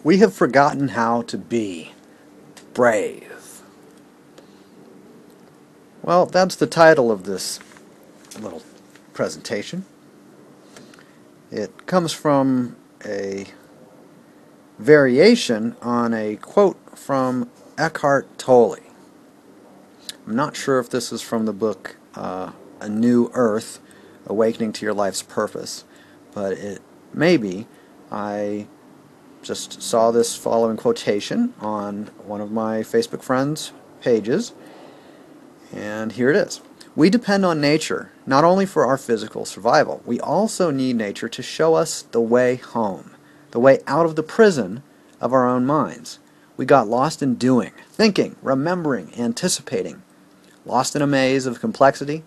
We have forgotten how to be brave. Well, that's the title of this little presentation. It comes from a variation on a quote from Eckhart Tolle. I'm not sure if this is from the book A New Earth, Awakening to Your Life's Purpose, but it may be. I just saw this following quotation on one of my Facebook friends' pages, and here it is. We depend on nature, not only for our physical survival. We also need nature to show us the way home, the way out of the prison of our own minds. We got lost in doing, thinking, remembering, anticipating, lost in a maze of complexity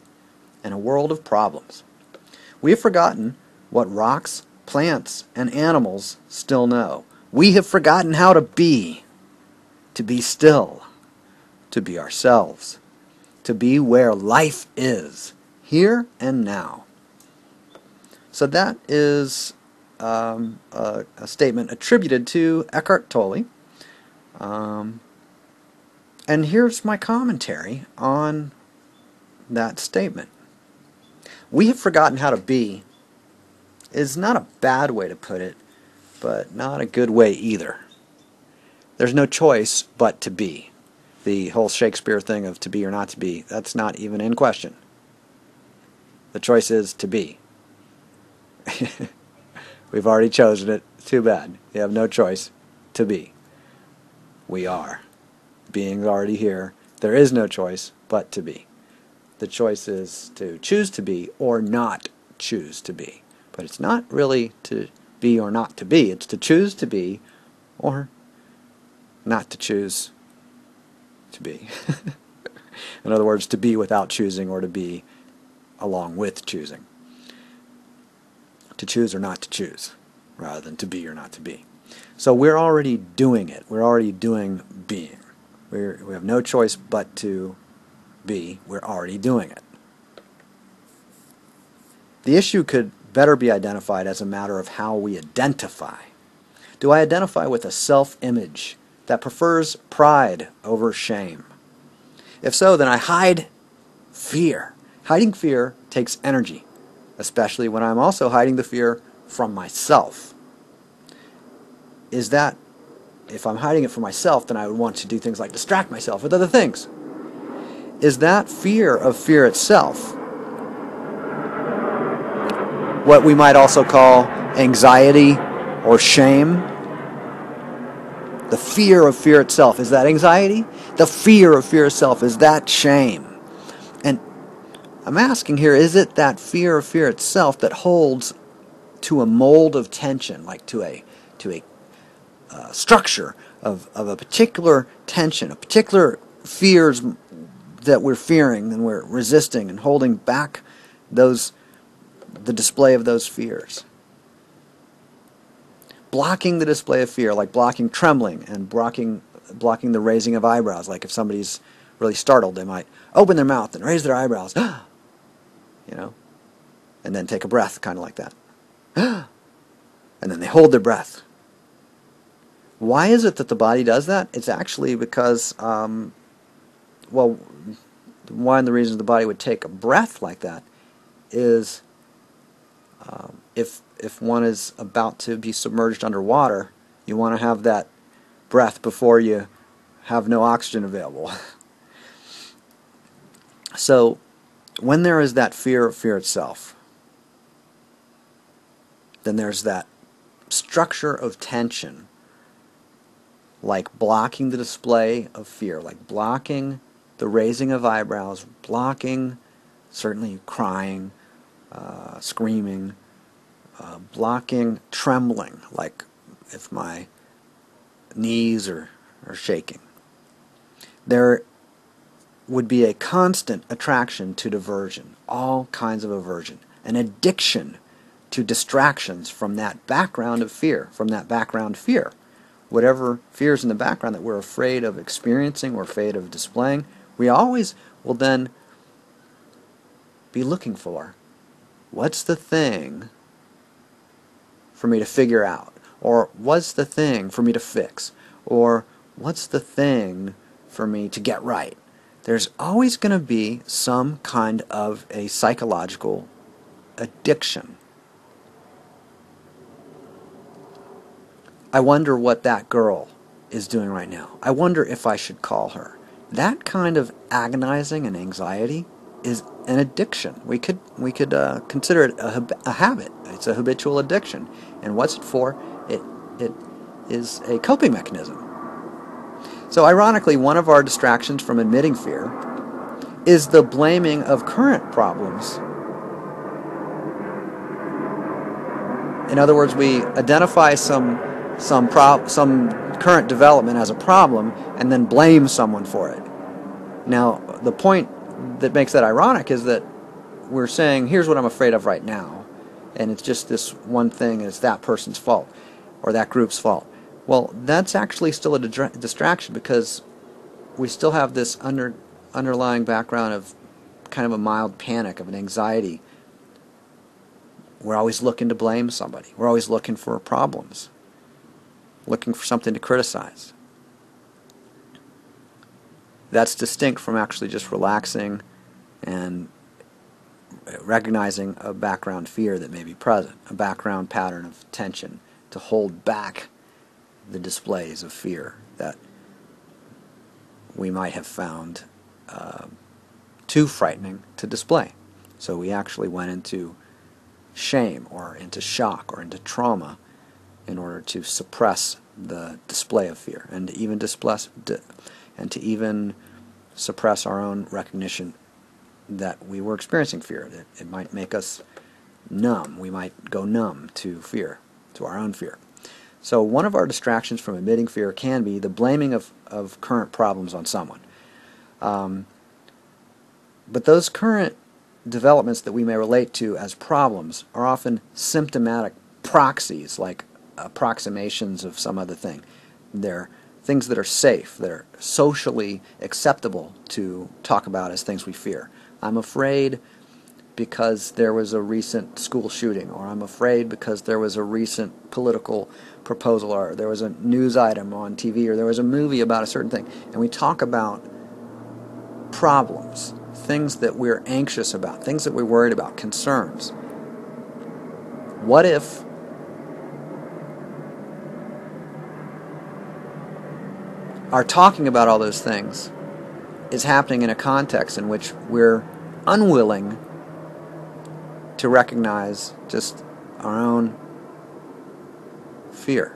and a world of problems. We have forgotten what rocks, plants, and animals still know. We have forgotten how to be still, to be ourselves, to be where life is, here and now. So that is a statement attributed to Eckhart Tolle. And here's my commentary on that statement. We have forgotten how to be is not a bad way to put it, but not a good way either. There's no choice but to be. The whole Shakespeare thing of to be or not to be, that's not even in question. The choice is to be. We've already chosen it. Too bad. You have no choice to be. We are. Being's already here. There is no choice but to be. The choice is to choose to be or not choose to be. But it's not really to be or not to be. It's to choose to be or not to choose to be. In other words, to be without choosing or to be along with choosing. To choose or not to choose, rather than to be or not to be. So we're already doing it. We're already doing being. We have no choice but to be. We're already doing it. The issue could better be identified as a matter of how we identify. Do I identify with a self-image that prefers pride over shame? If so, then I hide fear. Hiding fear takes energy, especially when I'm also hiding the fear from myself. Is that, if I'm hiding it from myself, then I would want to do things like distract myself with other things. Is that fear of fear itself what we might also call anxiety or shame? The fear of fear itself, is that anxiety? The fear of fear itself, is that shame? And I'm asking here, is it that fear of fear itself that holds to a mold of tension, like to a structure of a particular tension, a particular fears that we're fearing and we're resisting and holding back the display of those fears? Blocking the display of fear, like blocking trembling and blocking the raising of eyebrows. Like if somebody's really startled, they might open their mouth and raise their eyebrows, and then take a breath, kind of like that. And then they hold their breath. Why is it that the body does that? It's actually because, one of the reasons the body would take a breath like that is if one is about to be submerged underwater, you want to have that breath before you have no oxygen available. So when there is that fear of fear itself, then there's that structure of tension, like blocking the display of fear, like blocking the raising of eyebrows, blocking certainly crying, screaming, blocking trembling, like if my knees are shaking. There would be a constant attraction to diversion, all kinds of aversion, an addiction to distractions from that background of fear, Whatever fears in the background that we're afraid of experiencing or afraid of displaying, we always will then be looking for, what's the thing for me to figure out? Or what's the thing for me to fix? Or what's the thing for me to get right? There's always going to be some kind of a psychological addiction. I wonder what that girl is doing right now. I wonder if I should call her. That kind of agonizing and anxiety is an addiction. We could consider it a habit. It's a habitual addiction. And what's it for? It is a coping mechanism. So ironically, one of our distractions from admitting fear is the blaming of current problems. In other words, we identify some current development as a problem and then blame someone for it. Now, the point that makes that ironic is that we're saying, here's what I'm afraid of right now, and it's just this one thing, and it's that person's fault or that group's fault. Well, that's actually still a distraction, because we still have this underlying background of kind of a mild panic, of an anxiety. We're always looking to blame somebody. We're always looking for problems, looking for something to criticize. That's distinct from actually just relaxing and recognizing a background fear that may be present, a background pattern of tension to hold back the displays of fear that we might have found too frightening to display. So we actually went into shame or into shock or into trauma in order to suppress the display of fear, and to even suppress our own recognition that we were experiencing fear. That it might make us numb. We might go numb to fear, to our own fear. So one of our distractions from admitting fear can be the blaming of current problems on someone. But those current developments that we may relate to as problems are often symptomatic proxies, like approximations of some other thing. They're things that are safe, that are socially acceptable to talk about as things we fear. I'm afraid because there was a recent school shooting, or I'm afraid because there was a recent political proposal, or there was a news item on TV, or there was a movie about a certain thing. And we talk about problems, things that we're anxious about, things that we're worried about, concerns. What if our talking about all those things is happening in a context in which we're unwilling to recognize just our own fear?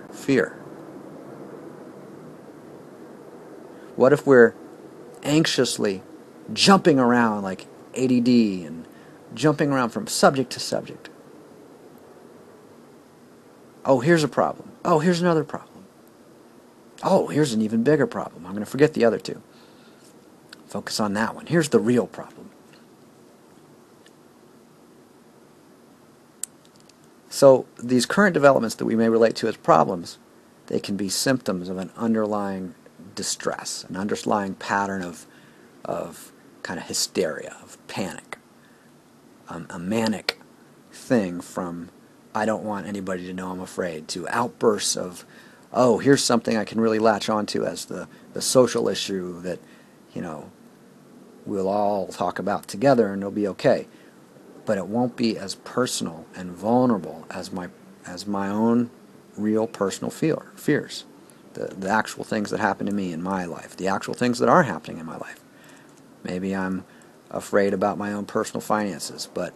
What if we're anxiously jumping around like ADD and jumping around from subject to subject? Oh, here's a problem. Oh, here's another problem. Oh, here's an even bigger problem. I'm going to forget the other two. Focus on that one. Here's the real problem. So these current developments that we may relate to as problems, they can be symptoms of an underlying distress, an underlying pattern of kind of hysteria, of panic, a manic thing from I don't want anybody to know I'm afraid, to outbursts of, oh, here's something I can really latch onto as the social issue that, we'll all talk about together and it'll be okay. But it won't be as personal and vulnerable as my own real personal fears. The actual things that happen to me in my life, the actual things that are happening in my life. Maybe I'm afraid about my own personal finances, but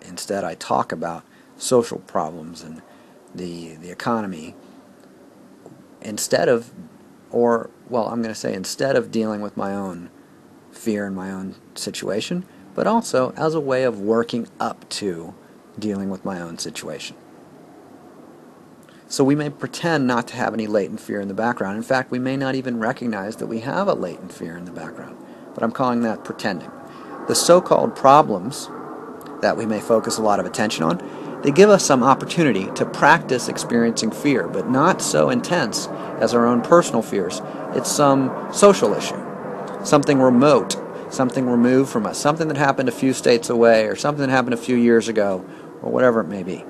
instead I talk about social problems and the economy instead of dealing with my own fear and my own situation, but also as a way of working up to dealing with my own situation. So we may pretend not to have any latent fear in the background. In fact, we may not even recognize that we have a latent fear in the background. But I'm calling that pretending. The so-called problems that we may focus a lot of attention on, they give us some opportunity to practice experiencing fear, but not so intense as our own personal fears. It's some social issue, something remote, something removed from us, something that happened a few states away, or something that happened a few years ago, or whatever it may be.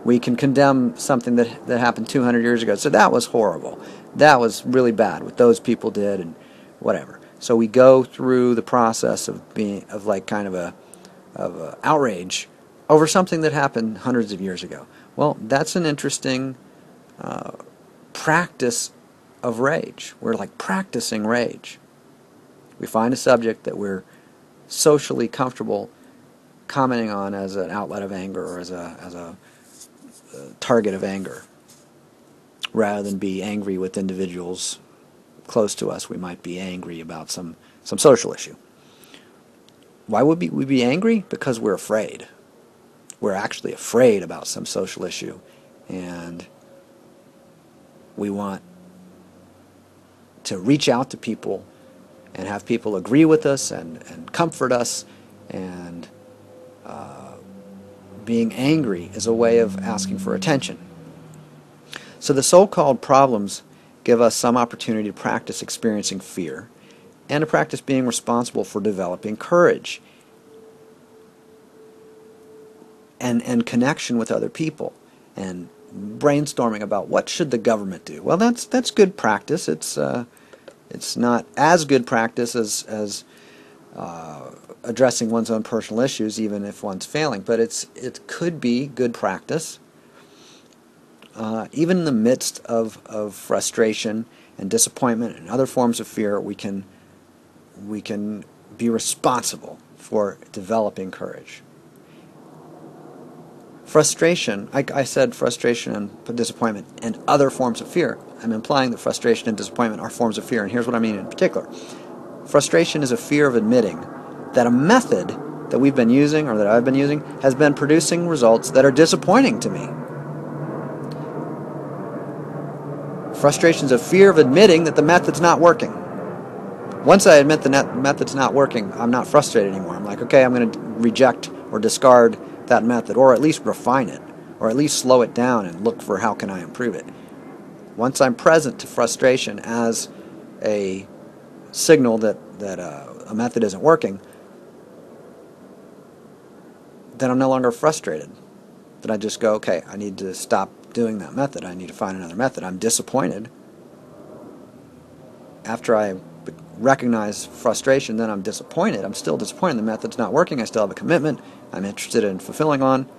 We can condemn something that happened 200 years ago. So that was horrible. That was really bad what those people did and whatever. So we go through the process of like kind of a outrage over something that happened hundreds of years ago. Well, that's an interesting practice of rage. We're like practicing rage. We find a subject that we're socially comfortable commenting on as an outlet of anger or as a target of anger, rather than be angry with individuals close to us. We might be angry about some social issue. Why would we be angry? Because we're afraid. We're actually afraid about some social issue, and we want to reach out to people and have people agree with us and comfort us, and being angry is a way of asking for attention. So the so-called problems give us some opportunity to practice experiencing fear and to practice being responsible for developing courage and connection with other people and brainstorming about what should the government do. Well, that's good practice. It's not as good practice as addressing one's own personal issues, even if one's failing, but it could be good practice. Even in the midst of frustration and disappointment and other forms of fear, we can be responsible for developing courage. Frustration, I said frustration and disappointment and other forms of fear. I'm implying that frustration and disappointment are forms of fear, and here's what I mean in particular. Frustration is a fear of admitting that a method that we've been using, or that I've been using, has been producing results that are disappointing to me. Frustration is a fear of admitting that the method's not working. Once I admit the method's not working, I'm not frustrated anymore. I'm like, okay, I'm going to reject or discard that method, or at least refine it, or at least slow it down and look for how can I improve it. Once I'm present to frustration as a signal that a method isn't working, then I'm no longer frustrated. Then I just go, okay, I need to stop doing that method. I need to find another method. I'm disappointed. After I recognize frustration, then I'm disappointed. I'm still disappointed. The method's not working. I still have a commitment I'm interested in fulfilling on.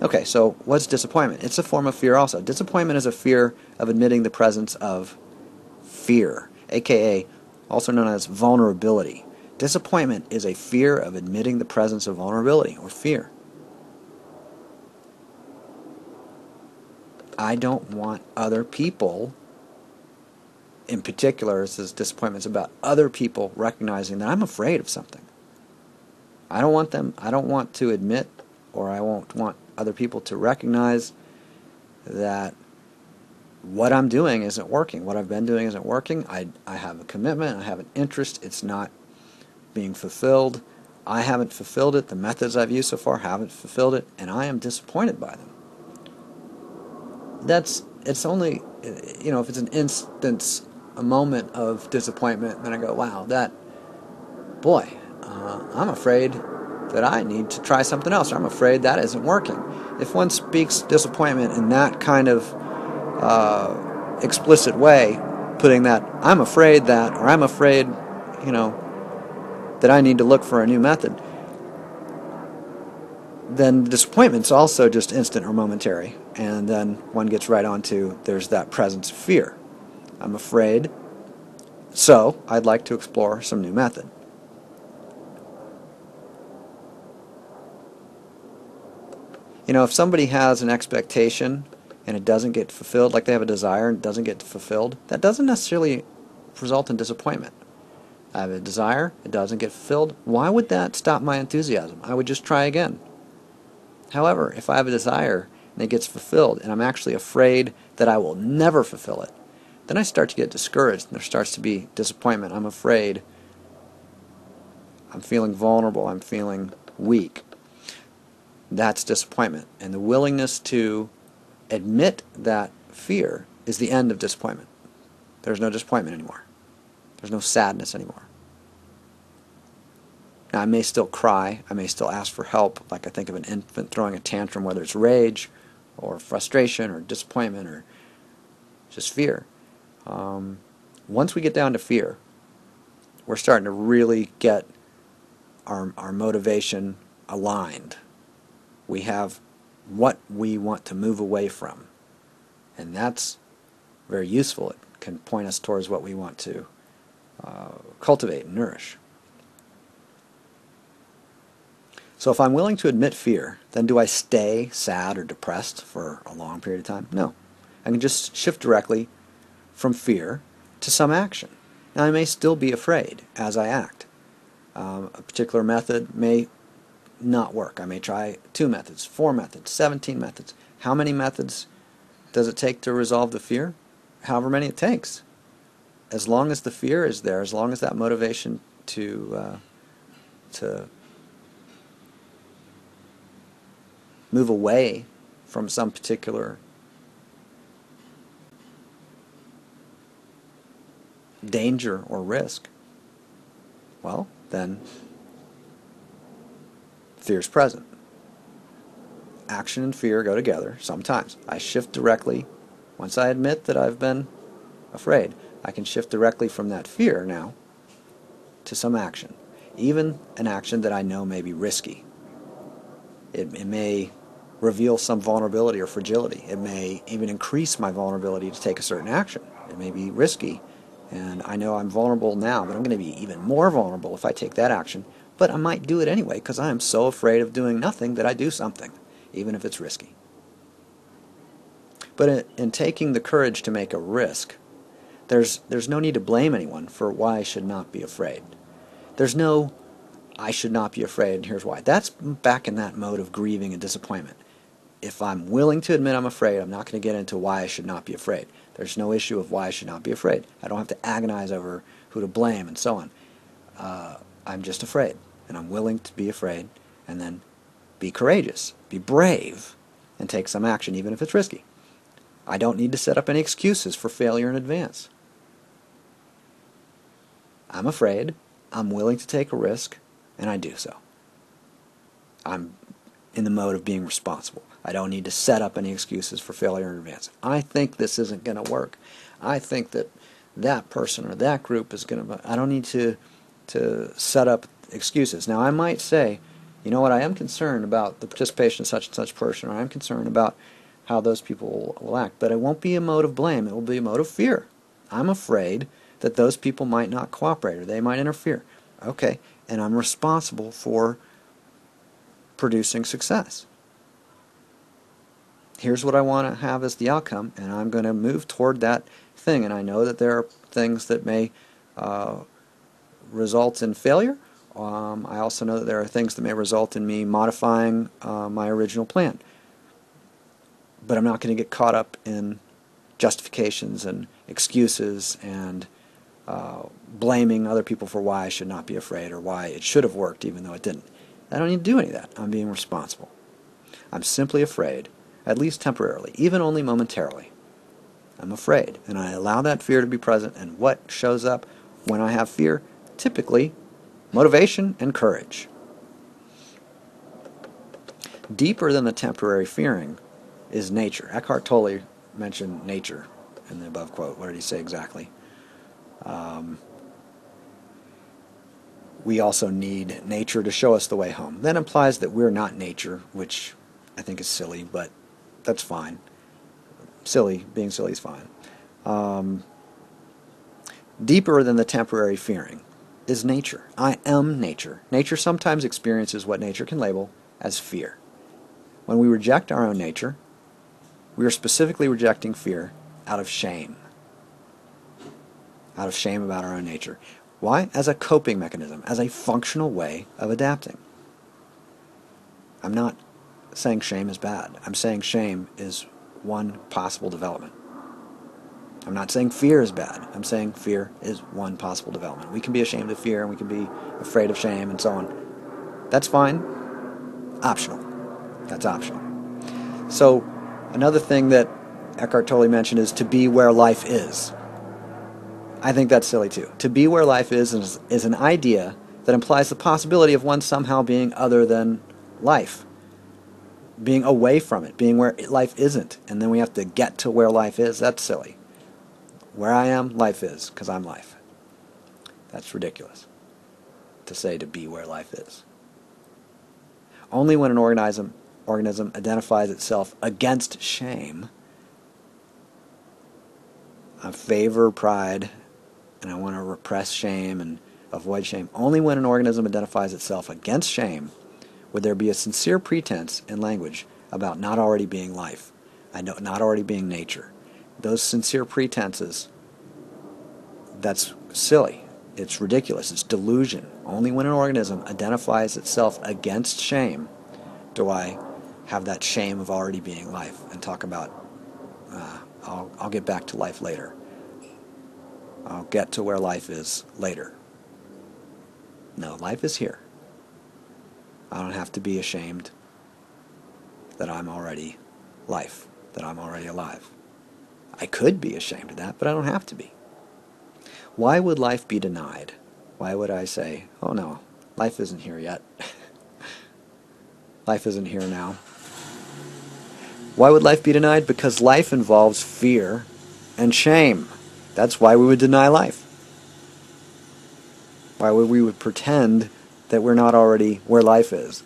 Okay, so what's disappointment? It's a form of fear also. Disappointment is a fear of admitting the presence of fear, aka also known as vulnerability. Disappointment is a fear of admitting the presence of vulnerability or fear. I don't want other people, in particular, this disappointment's about other people recognizing that I'm afraid of something. I don't want to admit, or I won't want other people to recognize that what I'm doing isn't working. What I've been doing isn't working. I have a commitment, I have an interest, it's not being fulfilled. I haven't fulfilled it, the methods I've used so far haven't fulfilled it, and I am disappointed by them. It's only, if it's an instance, a moment of disappointment, then I go, wow, I'm afraid that I need to try something else, or I'm afraid that isn't working. If one speaks disappointment in that kind of explicit way, putting that, I'm afraid that, or I'm afraid, that I need to look for a new method, then the disappointment's also just instant or momentary, and then one gets right on to there's that presence of fear. I'm afraid, so I'd like to explore some new method. If somebody has an expectation and it doesn't get fulfilled, like they have a desire and it doesn't get fulfilled, that doesn't necessarily result in disappointment. I have a desire, it doesn't get fulfilled. Why would that stop my enthusiasm? I would just try again. However, if I have a desire and it gets fulfilled and I'm actually afraid that I will never fulfill it, then I start to get discouraged and there starts to be disappointment. I'm afraid. I'm feeling vulnerable. I'm feeling weak. That's disappointment. And the willingness to admit that fear is the end of disappointment. There's no disappointment anymore. There's no sadness anymore. Now, I may still cry, I may still ask for help, like I think of an infant throwing a tantrum, whether it's rage or frustration or disappointment or just fear. Once we get down to fear, we're starting to really get our motivation aligned. We have what we want to move away from, and that's very useful. It can point us towards what we want to cultivate and nourish. So if I'm willing to admit fear, then do I stay sad or depressed for a long period of time? No. I can just shift directly from fear to some action. Now, I may still be afraid as I act. A particular method may not work. I may try 2 methods, 4 methods, 17 methods. How many methods does it take to resolve the fear? However many it takes. As long as the fear is there, as long as that motivation to move away from some particular danger or risk, well, then fear is present. Action and fear go together sometimes. I shift directly. Once I admit that I've been afraid, I can shift directly from that fear now to some action, even an action that I know may be risky. It may reveal some vulnerability or fragility. It may even increase my vulnerability to take a certain action. It may be risky, and I know I'm vulnerable now, but I'm going to be even more vulnerable if I take that action. But I might do it anyway because I am so afraid of doing nothing that I do something, even if it's risky. But in taking the courage to make a risk, there's no need to blame anyone for why I should not be afraid. There's no, I should not be afraid, and here's why. That's back in that mode of grieving and disappointment. If I'm willing to admit I'm afraid, I'm not going to get into why I should not be afraid. There's no issue of why I should not be afraid. I don't have to agonize over who to blame and so on. I'm just afraid, and I'm willing to be afraid, and then be courageous, be brave, and take some action, even if it's risky. I don't need to set up any excuses for failure in advance. I'm afraid, I'm willing to take a risk, and I do so. I'm in the mode of being responsible. I don't need to set up any excuses for failure in advance. I think this isn't going to work. I think that that person or that group is going to... I don't need to set up excuses. Now, I might say, you know what, I am concerned about the participation of such and such person, or I am concerned about how those people will act, but it won't be a mode of blame. It will be a mode of fear. I'm afraid that those people might not cooperate or they might interfere. Okay, and I'm responsible for producing success. Here's what I want to have as the outcome, and I'm going to move toward that thing. And I know that there are things that may result in failure. I also know that there are things that may result in me modifying my original plan. But I'm not going to get caught up in justifications and excuses and blaming other people for why I should not be afraid or why it should have worked even though it didn't. I don't need to do any of that. I'm being responsible. I'm simply afraid, at least temporarily, even only momentarily. I'm afraid, and I allow that fear to be present, and what shows up when I have fear? Typically, motivation and courage. Deeper than the temporary fearing is nature. Eckhart Tolle mentioned nature in the above quote. What did he say exactly? We also need nature to show us the way home. That implies that we're not nature, which I think is silly, but that's fine. Being silly is fine. Deeper than the temporary fearing is nature. I am nature. Nature sometimes experiences what nature can label as fear. When we reject our own nature, we are specifically rejecting fear out of shame. Out of shame about our own nature. Why? As a coping mechanism, as a functional way of adapting. I'm not saying shame is bad. I'm saying shame is one possible development. I'm not saying fear is bad. I'm saying fear is one possible development. We can be ashamed of fear and we can be afraid of shame and so on. That's fine. Optional. That's optional. So another thing that Eckhart Tolle mentioned is to be where life is. I think that's silly too. To be where life is an idea that implies the possibility of one somehow being other than life, being away from it, being where life isn't, and then we have to get to where life is. That's silly. Where I am, life is, because I'm life. That's ridiculous to say to be where life is. Only when an organism identifies itself against shame, I favor pride, and I want to repress shame and avoid shame. Only when an organism identifies itself against shame would there be a sincere pretense in language about not already being life, not already being nature. Those sincere pretenses, that's silly. It's ridiculous. It's delusion. Only when an organism identifies itself against shame do I have that shame of already being life and talk about, I'll get back to life later. I'll get to where life is later. No, life is here. I don't have to be ashamed that I'm already life, that I'm already alive. I could be ashamed of that, but I don't have to be. Why would life be denied? Why would I say, oh no, life isn't here yet. Life isn't here now. Why would life be denied? Because life involves fear and shame. That's why we would deny life. Why would we pretend that we're not already where life is?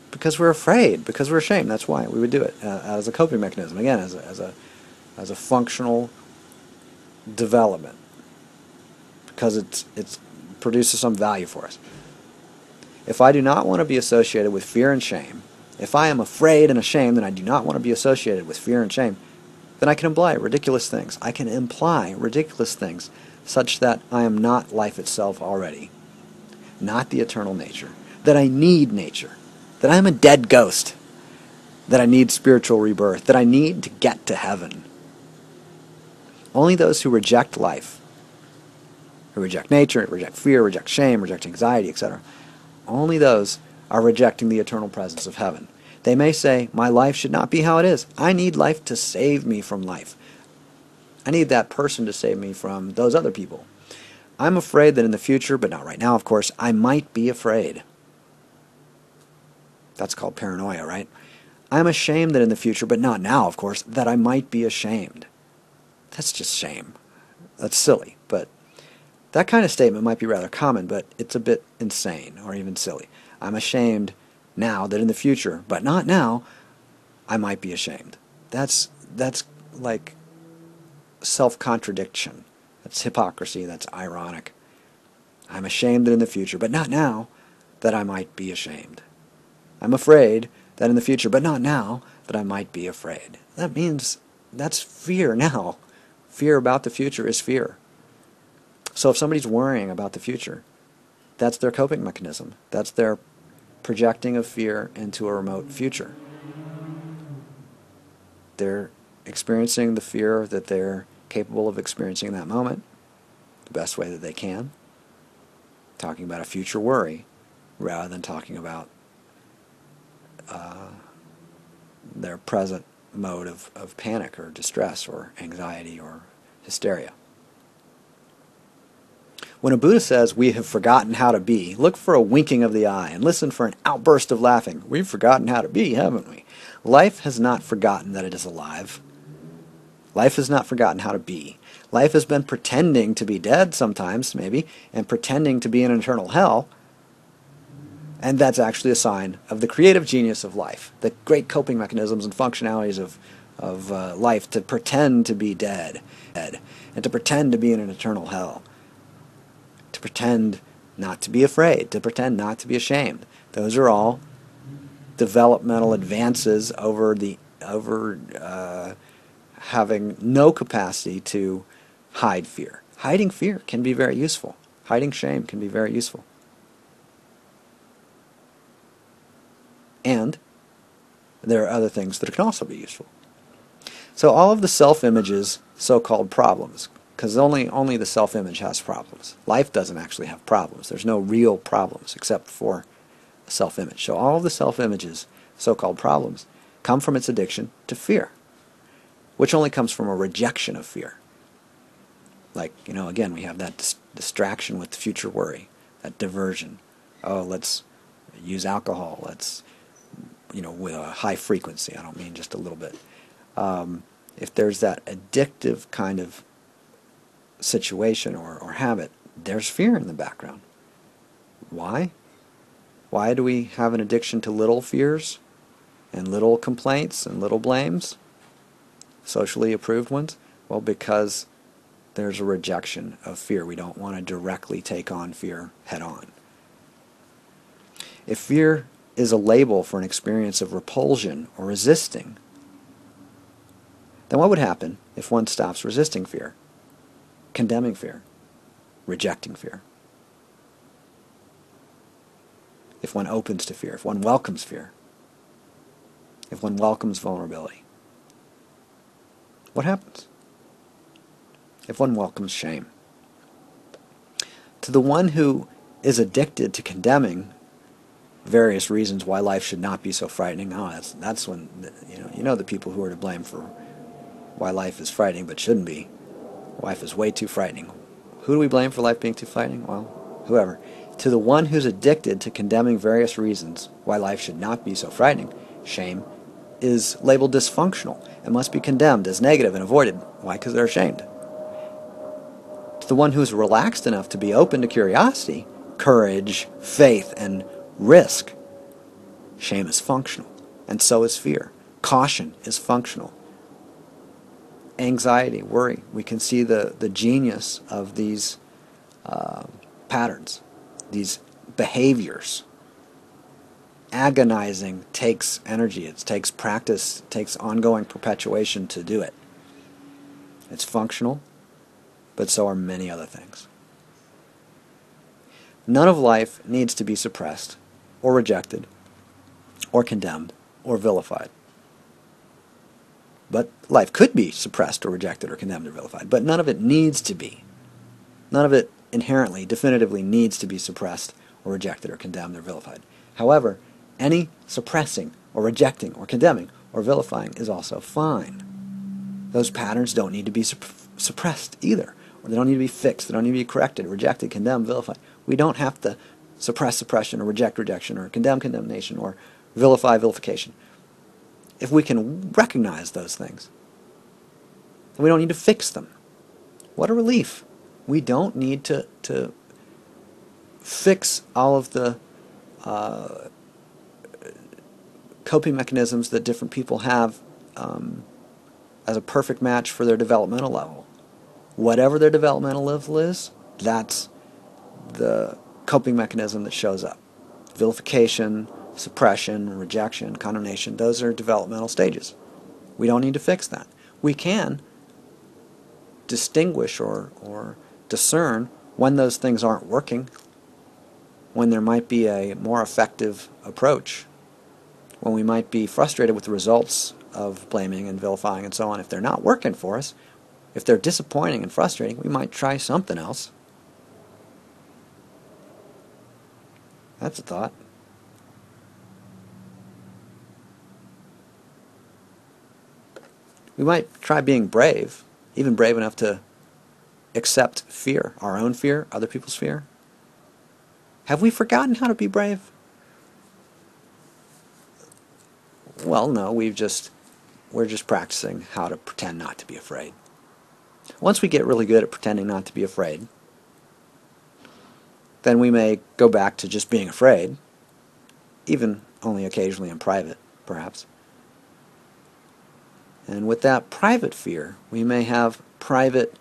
Because we're afraid, because we're ashamed. That's why we would do it as a coping mechanism. Again, as a functional development, because it produces some value for us. If I do not want to be associated with fear and shame, if I am afraid and ashamed, then I do not want to be associated with fear and shame, then I can imply ridiculous things. I can imply ridiculous things such that I am not life itself already, not the eternal nature, that I need nature, that I'm a dead ghost, that I need spiritual rebirth, that I need to get to heaven. Only those who reject life, who reject nature, reject fear, reject shame, reject anxiety, etc., only those are rejecting the eternal presence of heaven. They may say, my life should not be how it is. I need life to save me from life. I need that person to save me from those other people. I'm afraid that in the future, but not right now, of course, I might be afraid. That's called paranoia, right? I'm ashamed that in the future, but not now, of course, that I might be ashamed. That's just shame. That's silly, but that kind of statement might be rather common, but it's a bit insane or even silly. I'm ashamed now that in the future, but not now, I might be ashamed. That's like self-contradiction. That's hypocrisy. That's ironic. I'm ashamed that in the future, but not now, that I might be ashamed. I'm afraid that in the future, but not now, that I might be afraid. That means that's fear now. Fear about the future is fear. So if somebody's worrying about the future, that's their coping mechanism. That's their projecting of fear into a remote future. They're experiencing the fear that they're capable of experiencing in that moment, the best way that they can, talking about a future worry rather than talking about their present mode of panic or distress or anxiety or hysteria. When a Buddha says, we have forgotten how to be, look for a winking of the eye and listen for an outburst of laughing. We've forgotten how to be, haven't we? Life has not forgotten that it is alive. Life has not forgotten how to be. Life has been pretending to be dead sometimes, maybe, and pretending to be in an eternal hell. And that's actually a sign of the creative genius of life, the great coping mechanisms and functionalities of life to pretend to be dead, and to pretend to be in an eternal hell, to pretend not to be afraid, to pretend not to be ashamed. Those are all developmental advances over having no capacity to hide fear. Hiding fear can be very useful. Hiding shame can be very useful. And there are other things that can also be useful. So all of the self-images, so-called problems, because only the self-image has problems. Life doesn't actually have problems. There's no real problems except for a self-image. So all of the self-images, so-called problems, come from its addiction to fear, which only comes from a rejection of fear. Like, again, we have that distraction with future worry, that diversion, Oh, let's use alcohol. Let's, with a high frequency. I don't mean just a little bit. If there's that addictive kind of situation or habit, there's fear in the background. Why? Why do we have an addiction to little fears and little complaints and little blames, socially approved ones? Well, because there's a rejection of fear. We don't want to directly take on fear head on. If fear is a label for an experience of repulsion or resisting, then what would happen if one stops resisting fear, condemning fear, rejecting fear? If one opens to fear, if one welcomes fear, if one welcomes vulnerability, what happens? If one welcomes shame. To the one who is addicted to condemning various reasons why life should not be so frightening, that's when, the people who are to blame for why life is frightening but shouldn't be. Life is way too frightening. Who do we blame for life being too frightening? Well, whoever. To the one who's addicted to condemning various reasons why life should not be so frightening, shame is labeled dysfunctional and must be condemned as negative and avoided. Why? Because they're ashamed. To the one who's relaxed enough to be open to curiosity, courage, faith, and risk, shame is functional, and so is fear. Caution is functional. Anxiety, worry, we can see the genius of these patterns, these behaviors. Agonizing takes energy, it takes practice, it takes ongoing perpetuation to do it. It's functional, but so are many other things. None of life needs to be suppressed, or rejected, or condemned, or vilified. But life could be suppressed or rejected or condemned or vilified, but none of it needs to be. None of it inherently, definitively needs to be suppressed or rejected or condemned or vilified. However, any suppressing or rejecting or condemning or vilifying is also fine. Those patterns don't need to be suppressed either, or they don't need to be fixed, they don't need to be corrected, rejected, condemned, vilified. We don't have to suppress suppression or reject rejection or condemn condemnation or vilify vilification. If we can recognize those things, then we don't need to fix them. What a relief. We don't need to fix all of the coping mechanisms that different people have as a perfect match for their developmental level. Whatever their developmental level is, that's the coping mechanism that shows up. Vilification, suppression, rejection, condemnation, those are developmental stages. We don't need to fix that. We can distinguish or discern when those things aren't working, when there might be a more effective approach, when we might be frustrated with the results of blaming and vilifying and so on. If they're not working for us, if they're disappointing and frustrating, we might try something else. That's a thought. We might try being brave, even brave enough to accept fear, our own fear, other people's fear. Have we forgotten how to be brave? Well, no, we're just practicing how to pretend not to be afraid. Once we get really good at pretending not to be afraid, then we may go back to just being afraid, even only occasionally in private, perhaps. And with that private fear, we may have private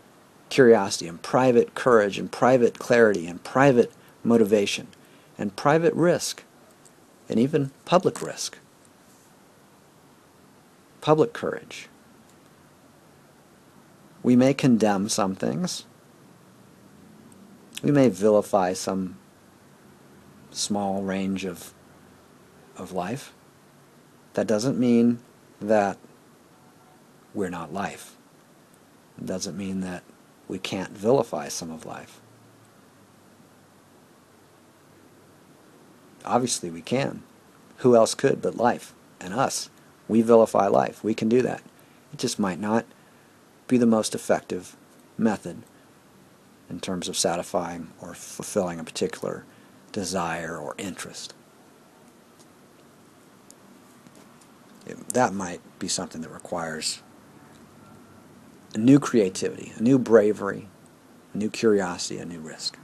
curiosity and private courage and private clarity and private motivation and private risk and even public risk, public courage. We may condemn some things. We may vilify some small range of life. That doesn't mean that we're not life. It doesn't mean that we can't vilify some of life. Obviously we can. Who else could but life and us? We vilify life. We can do that. It just might not be the most effective method in terms of satisfying or fulfilling a particular desire or interest. That might be something that requires a new creativity, a new bravery, a new curiosity, a new risk.